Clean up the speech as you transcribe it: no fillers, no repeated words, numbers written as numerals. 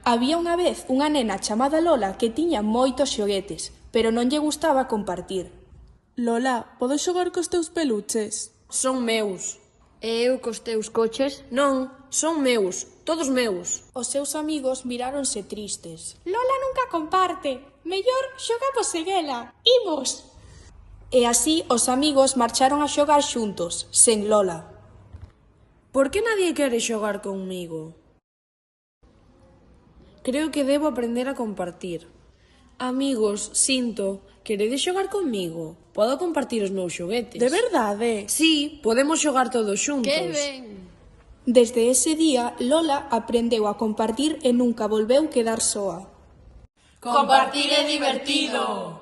Había unha vez unha nena chamada Lola que tiña moitos xoguetes, pero non lle gustaba compartir. Lola, podo xogar cos teus peluches? Son meus. E eu cos teus coches? Non, son meus, todos meus. Os seus amigos miráronse tristes. Lola nunca comparte. Mellor xogamos en ela. Imos! E así os amigos marcharon a xogar xuntos, sen Lola. Por que nadie quere xogar conmigo? Creo que debo aprender a compartir. Amigos, sinto, queredes xogar conmigo? Podo compartir os meus xoguetes. De verdade? Sí, podemos xogar todos xuntos. Que ben! Desde ese día, Lola aprendeu a compartir e nunca volveu quedar soa. Compartir é divertido.